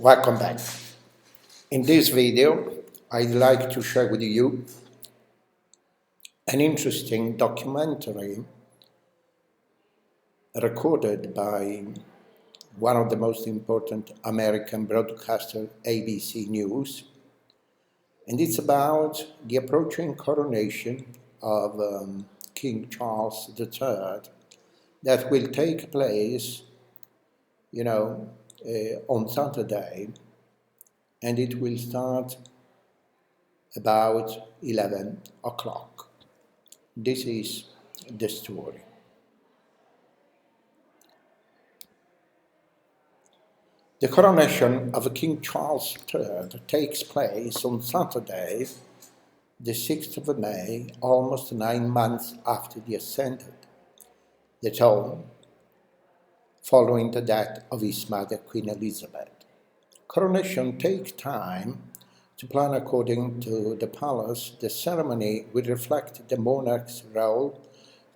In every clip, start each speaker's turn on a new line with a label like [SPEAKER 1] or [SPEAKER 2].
[SPEAKER 1] Welcome back. In this video, I'd like to share with you an interesting documentary recorded by one of the most important American broadcaster, ABC News, and it's about the approaching coronation of King Charles III that will take place, on Saturday, and it will start about 11 o'clock. This is the story. The coronation of King Charles III takes place on Saturday, the 6th of May, almost 9 months after he ascended the throne, following the death of his mother, Queen Elizabeth. Coronation takes time to plan according to the palace. The ceremony will reflect the monarch's role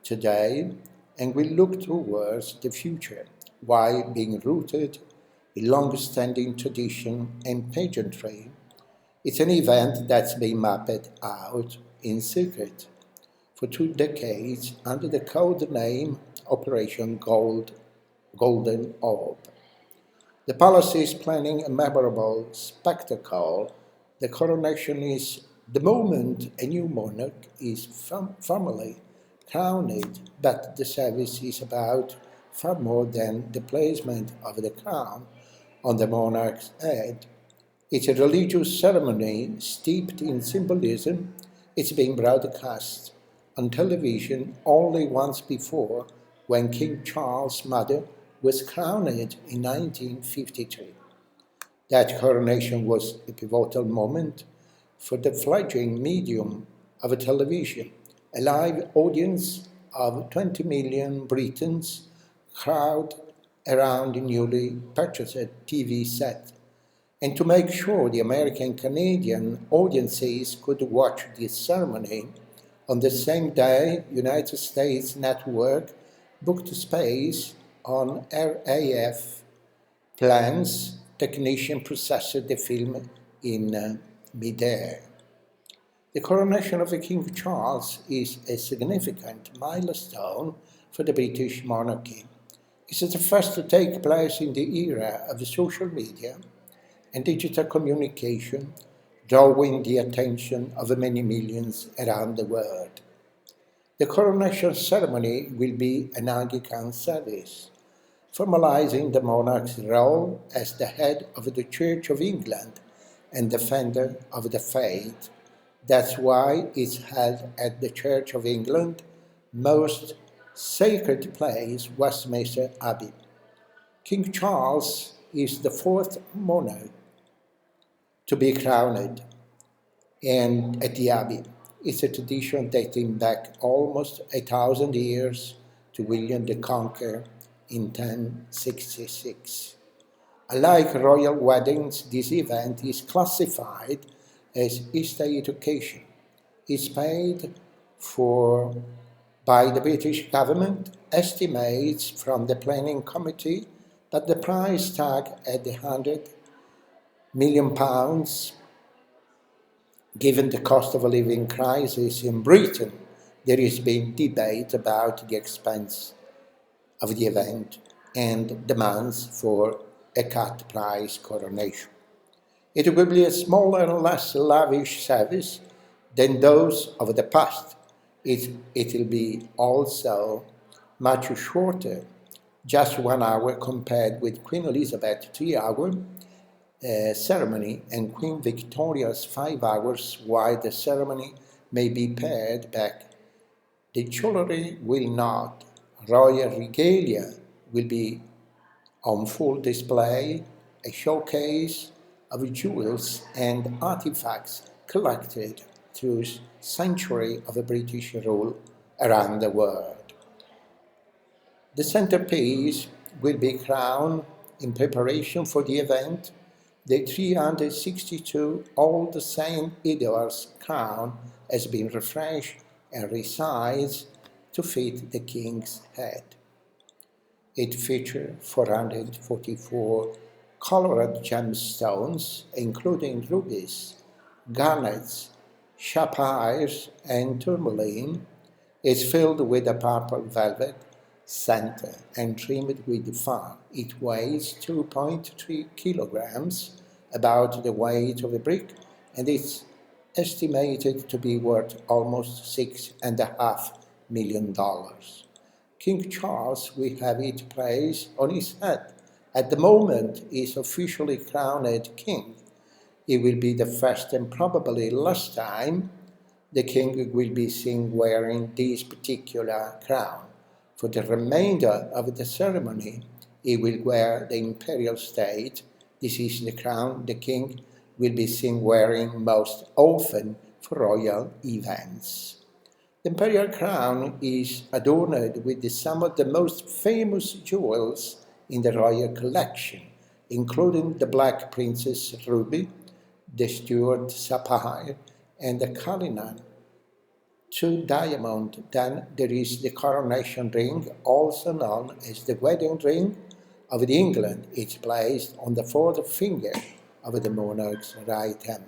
[SPEAKER 1] today and will look towards the future while being rooted in long-standing tradition and pageantry. It's an event that's been mapped out in secret for 2 decades under the code name Operation Golden Orb. The palace is planning a memorable spectacle. The coronation is the moment a new monarch is formally crowned, but the service is about far more than the placement of the crown on the monarch's head. It's a religious ceremony steeped in symbolism. It's been broadcast on television only once before, when King Charles' mother was crowned in 1953. That coronation was a pivotal moment for the fledgling medium of television. A live audience of 20 million Britons crowd around the newly purchased TV set. And to make sure the American-Canadian audiences could watch this ceremony, on the same day, United States network booked space on RAF planes. Technicians processed the film in midair. The coronation of King Charles is a significant milestone for the British monarchy. It is the first to take place in the era of social media and digital communication, drawing the attention of many millions around the world. The coronation ceremony will be an Anglican service, formalizing the monarch's role as the head of the Church of England and defender of the faith. That's why it's held at the Church of England most sacred place, Westminster Abbey. King Charles is the 4th monarch to be crowned and at the Abbey. It's a tradition dating back almost 1,000 years to William the Conqueror in 1066. Unlike royal weddings, this event is classified as estate occasion. It's paid for by the British government, estimates from the planning committee that the price tag at £100 million. Given the cost of a living crisis in Britain, there has been debate about the expense of the event and demands for a cut price coronation. It will be a smaller and less lavish service than those of the past. It will be also much shorter, just 1 hour compared with Queen Elizabeth's 3-hour ceremony and Queen Victoria's 5 hours. While the ceremony may be pared back, the jewelry will not. Royal regalia will be on full display, a showcase of jewels and artifacts collected through centuries of British rule around the world. The centerpiece will be crowned in preparation for the event. The 362 old St. Edward's crown has been refreshed and resized to fit the king's head. It features 444 colored gemstones, including rubies, garnets, sapphires, and tourmaline, is filled with a purple velvet center and trimmed with fur. It weighs 2.3 kilograms, about the weight of a brick, and is estimated to be worth almost $6.5 million. King Charles will have it placed on his head. At the moment he is officially crowned king. It will be the first and probably last time the king will be seen wearing this particular crown. For the remainder of the ceremony, he will wear the imperial state. This is the crown the king will be seen wearing most often for royal events. The imperial crown is adorned with some of the most famous jewels in the royal collection, including the Black Princess ruby, the Stuart sapphire, and the Cullinan two diamond. Then there is the coronation ring, also known as the wedding ring of England. It's placed on the fourth finger of the monarch's right hand.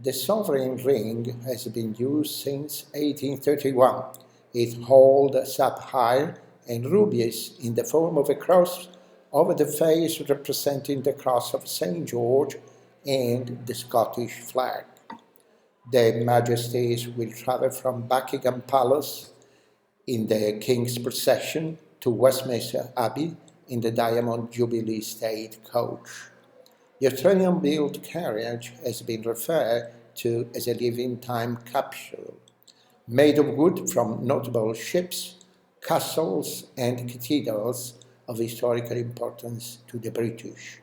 [SPEAKER 1] The sovereign ring has been used since 1831. It holds sapphire and rubies in the form of a cross over the face representing the cross of St. George and the Scottish flag. Their Majesties will travel from Buckingham Palace in the King's procession to Westminster Abbey in the Diamond Jubilee State Coach. The Australian-built carriage has been referred to as a living time capsule, made of wood from notable ships, castles, and cathedrals of historical importance to the British.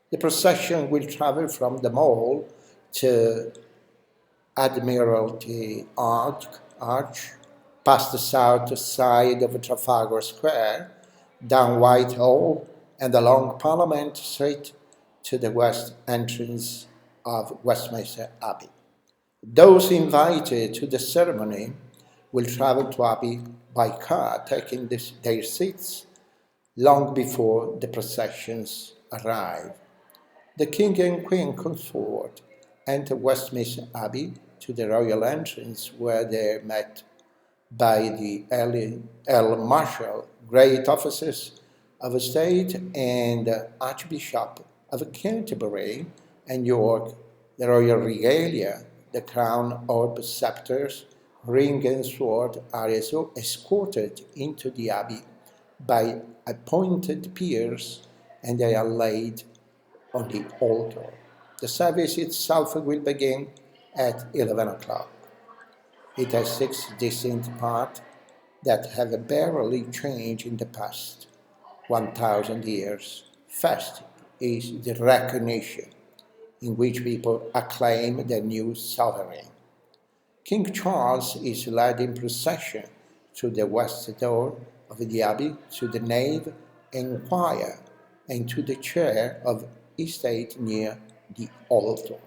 [SPEAKER 1] The procession will travel from the Mall to Admiralty Arch, past the south side of Trafalgar Square, down Whitehall, and along Parliament Street to the west entrance of Westminster Abbey. Those invited to the ceremony will travel to Abbey by car, taking their seats long before the processions arrive. The King and Queen consort enter Westminster Abbey to the royal entrance, where they are met by the Earl Marshal, great officers of state, and Archbishop of Canterbury and York. The royal regalia, the crown, orb, scepters, ring, and sword are escorted into the abbey by appointed peers, and they are laid on the altar. The service itself will begin at 11 o'clock. It has 6 distinct parts that have barely changed in the past 1,000 years. First is the recognition, in which people acclaim their new sovereign. King Charles is led in procession through the west door of the abbey to the nave and choir, and to the chair of estate near the altar.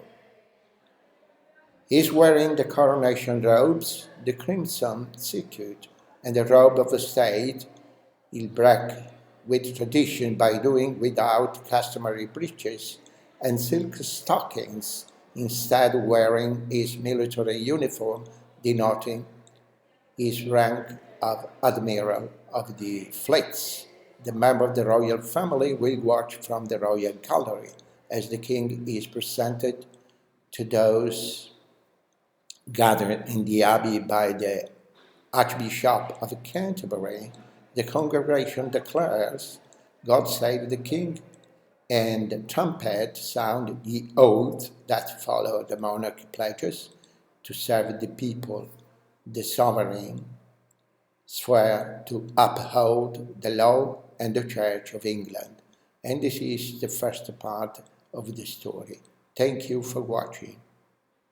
[SPEAKER 1] He is wearing the coronation robes, the crimson circuit, and the robe of the state. He'll break with tradition by doing without customary breeches and silk stockings, instead wearing his military uniform, denoting his rank of Admiral of the Fleets. The member of the royal family will watch from the royal gallery as the king is presented to those gathered in the abbey by the Archbishop of Canterbury. The congregation declares, "God save the King," and the trumpet sound the oath that follow the monarch pledges to serve the people. The sovereign swear to uphold the law and the Church of England. And this is the first part of the story. Thank you for watching.